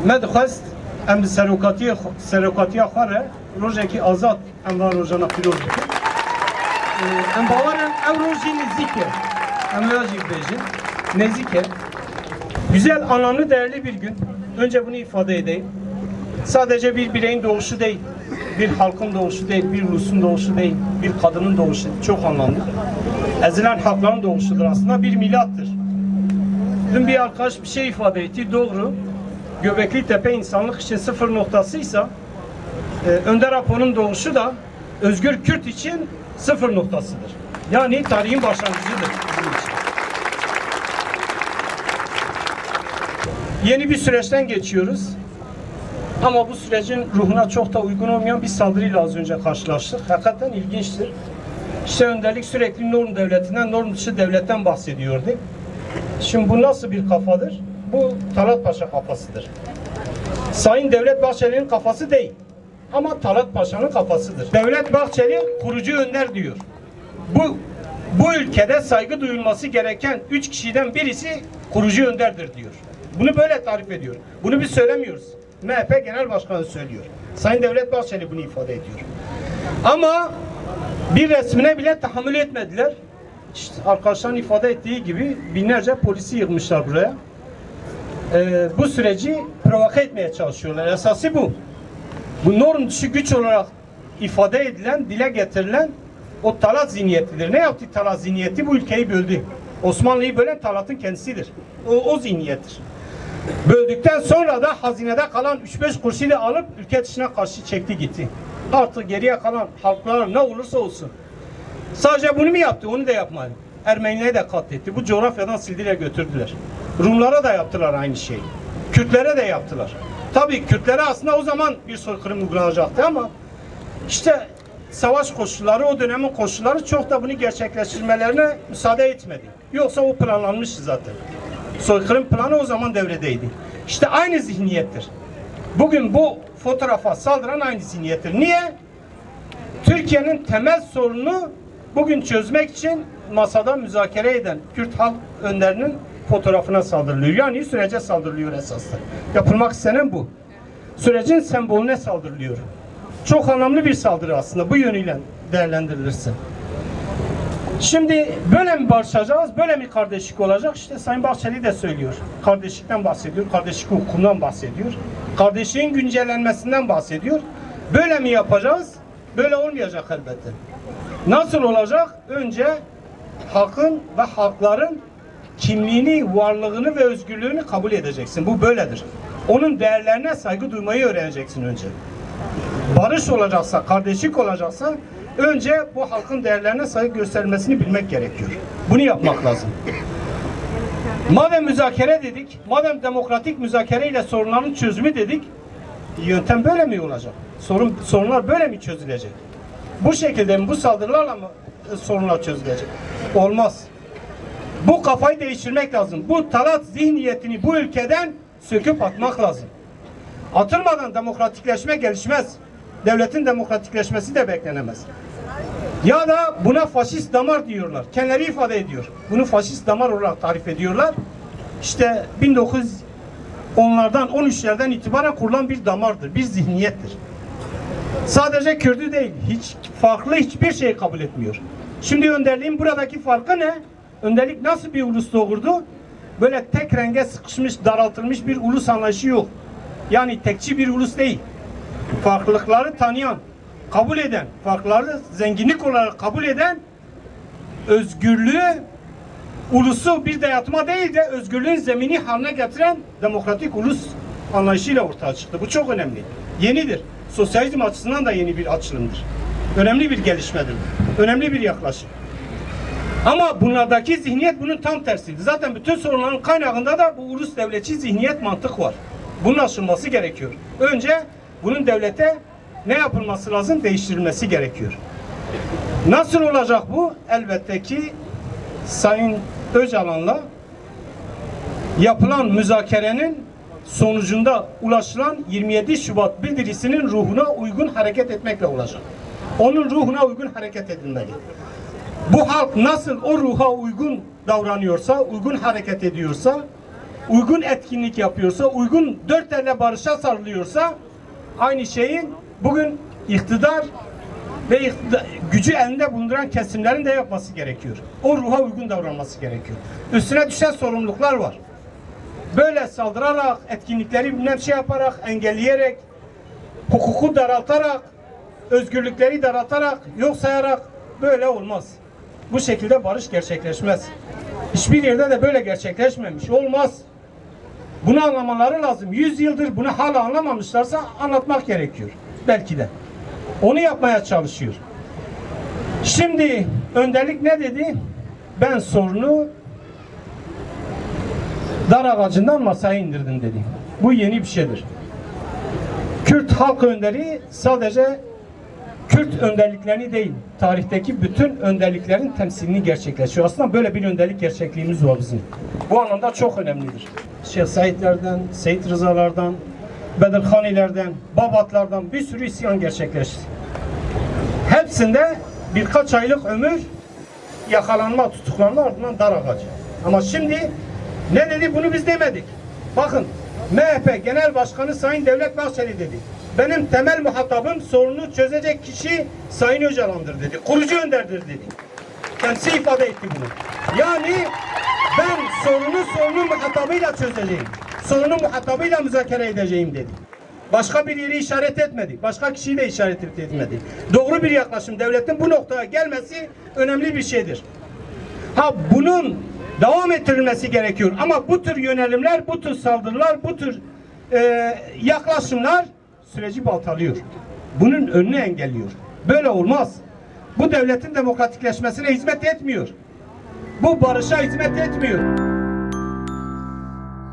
me dixwest em bi serokatiya xwe re rojekî azad em van rojana pîroz bikin. Em bawerin ev roj jî nêzik e. Em vê jî bêjin. Nêzik e. Güzel, anlamlı, değerli bir gün. Önce bunu ifade edeyim. Sadece bir bireyin doğuşu değil, bir halkın doğuşu değil, bir ulusun doğuşu değil, bir kadının doğuşu çok anlamlı. Ezilen halkların doğuşudur aslında, bir milattır. Dün bir arkadaş bir şey ifade etti, doğru. Göbekli Tepe insanlık için sıfır noktasıysa, Önder Apo'nun doğuşu da Özgür Kürt için sıfır noktasıdır. Yani tarihin başlangıcıdır bizim için. Yeni bir süreçten geçiyoruz. Ama bu sürecin ruhuna çok da uygun olmayan bir saldırıyla az önce karşılaştık. Hakikaten ilginçtir. İşte önderlik sürekli norm devletinden, norm dışı devletten bahsediyordu. Şimdi bu nasıl bir kafadır? Bu Talat Paşa kafasıdır. Sayın Devlet Bahçeli'nin kafası değil. Ama Talat Paşa'nın kafasıdır. Devlet Bahçeli kurucu önder diyor. Bu ülkede saygı duyulması gereken 3 kişiden birisi kurucu önderdir diyor. Bunu böyle tarif ediyor. Bunu biz söylemiyoruz. MHP Genel Başkanı söylüyor. Sayın Devlet Bahçeli bunu ifade ediyor. Ama bir resmine bile tahammül etmediler. İşte arkadaşların ifade ettiği gibi binlerce polisi yığmışlar buraya. Bu süreci provoke etmeye çalışıyorlar. Esası bu. Bu norm dışı güç olarak ifade edilen, dile getirilen o Talat zihniyetidir. Ne yaptı Talat zihniyeti? Bu ülkeyi böldü. Osmanlı'yı bölen Talat'ın kendisidir. O zihniyettir. Böldükten sonra da hazinede kalan 3-5 kurşuyla alıp ülke dışına karşı çekti gitti. Artık geriye kalan halklar ne olursa olsun. Sadece bunu mu yaptı? Onu da yapmadı. Ermenileri de katletti. Bu coğrafyadan sildiler götürdüler. Rumlara da yaptılar aynı şeyi. Kürtlere de yaptılar. Tabii Kürtlere aslında o zaman bir soykırım uygulanacaktı ama işte savaş koşulları, o dönemin koşulları çok da bunu gerçekleştirmelerine müsaade etmedi. Yoksa o planlanmıştı zaten. Soykırım planı o zaman devredeydi. İşte aynı zihniyettir. Bugün bu fotoğrafa saldıran aynı zihniyettir. Niye? Türkiye'nin temel sorununu bugün çözmek için masada müzakere eden Kürt halk önderinin fotoğrafına saldırılıyor. Yani sürece saldırılıyor esasında. Yapılmak istenen bu. Sürecin sembolüne saldırılıyor. Çok anlamlı bir saldırı aslında bu yönüyle değerlendirilirse. Şimdi böyle mi barışacağız, böyle mi kardeşlik olacak? İşte Sayın Bahçeli de söylüyor. Kardeşlikten bahsediyor, kardeşlik hukukundan bahsediyor. Kardeşliğin güncellenmesinden bahsediyor. Böyle mi yapacağız? Böyle olmayacak elbette. Nasıl olacak? Önce halkın ve halkların kimliğini, varlığını ve özgürlüğünü kabul edeceksin. Bu böyledir. Onun değerlerine saygı duymayı öğreneceksin önce. Barış olacaksa, kardeşlik olacaksa önce bu halkın değerlerine saygı göstermesini bilmek gerekiyor. Bunu yapmak lazım. Madem müzakere dedik, madem demokratik müzakereyle sorunların çözümü dedik, yöntem böyle mi olacak? Sorunlar böyle mi çözülecek? Bu şekilde mi, bu saldırılarla mı sorunlar çözülecek? Olmaz. Bu kafayı değiştirmek lazım. Bu Talat zihniyetini bu ülkeden söküp atmak lazım. Atılmadan demokratikleşme gelişmez. Devletin demokratikleşmesi de beklenemez. Ya da buna faşist damar diyorlar. Kendileri ifade ediyor. Bunu faşist damar olarak tarif ediyorlar. İşte 1910'lardan, 13'lerden itibaren kurulan bir damardır. Bir zihniyettir. Sadece Kürt'ü değil, farklı hiçbir şey kabul etmiyor. Şimdi önderliğin buradaki farkı ne? Önderlik nasıl bir ulus doğurdu? Böyle tek renge sıkışmış, daraltılmış bir ulus anlayışı yok. Yani tekçi bir ulus değil. Farklılıkları tanıyan, kabul eden, farkları zenginlik olarak kabul eden, özgürlüğü, ulusu bir dayatma değil de özgürlüğün zemini haline getiren demokratik ulus anlayışıyla ortaya çıktı. Bu çok önemli. Yenidir. Sosyalizm açısından da yeni bir açılımdır. Önemli bir gelişmedir. Önemli bir yaklaşım. Ama bunlardaki zihniyet bunun tam tersiydi. Zaten bütün sorunların kaynağında da bu ulus devletçi zihniyet mantık var. Bunun aşılması gerekiyor. Önce bunun devlete ne yapılması lazım? Değiştirilmesi gerekiyor. Nasıl olacak bu? Elbette ki Sayın Öcalan'la yapılan müzakerenin sonucunda ulaşılan 27 Şubat bildirisinin ruhuna uygun hareket etmekle olacak. Onun ruhuna uygun hareket edilmeli. Bu halk nasıl o ruha uygun davranıyorsa, uygun hareket ediyorsa uygun etkinlik yapıyorsa, uygun dört elle barışa sarılıyorsa, aynı şeyin bugün iktidar ve gücü elinde bulunduran kesimlerin de yapması gerekiyor. O ruha uygun davranması gerekiyor. Üstüne düşen sorumluluklar var. Böyle saldırarak, etkinlikleri bilmem şey yaparak, engelleyerek, hukuku daraltarak, özgürlükleri daraltarak, yok sayarak böyle olmaz. Bu şekilde barış gerçekleşmez. Hiçbir yerde de böyle gerçekleşmemiş. Olmaz. Bunu anlamaları lazım. 100 yıldır bunu hala anlamamışlarsa anlatmak gerekiyor. Belki de. Onu yapmaya çalışıyor. Şimdi önderlik ne dedi? Ben sorunu dar ağacından masaya indirdim dedi. Bu yeni bir şeydir. Kürt halk önderi sadece Kürt önderliklerini değil, tarihteki bütün önderliklerin temsilini gerçekleşiyor. Aslında böyle bir önderlik gerçekliğimiz var bizim. Bu anlamda çok önemlidir. Şeyh Saidlerden, Seyit Rızalardan, Bedirhanilerden, Babatlardan bir sürü isyan gerçekleşti. Hepsinde birkaç aylık ömür, yakalanma, tutuklanma, ardından dar ağacı. Ama şimdi ne dedi? Bunu biz demedik. Bakın, MHP Genel Başkanı Sayın Devlet Bahçeli dedi. Benim temel muhatabım sorunu çözecek kişi Sayın Öcalan'dır dedi. Kurucu önderdir dedi. Kendisi ifade etti bunu. Yani ben sorunu muhatabıyla çözeceğim. Sorunu muhatabıyla müzakere edeceğim dedi. Başka bir yeri işaret etmedi. Başka kişiyi de işaret etmedi. Doğru bir yaklaşım. Devletin bu noktaya gelmesi önemli bir şeydir. Ha, bunun devam ettirilmesi gerekiyor. Ama bu tür yönelimler, bu tür saldırılar, bu tür yaklaşımlar süreci baltalıyor. Bunun önünü engelliyor. Böyle olmaz. Bu devletin demokratikleşmesine hizmet etmiyor. Bu barışa hizmet etmiyor.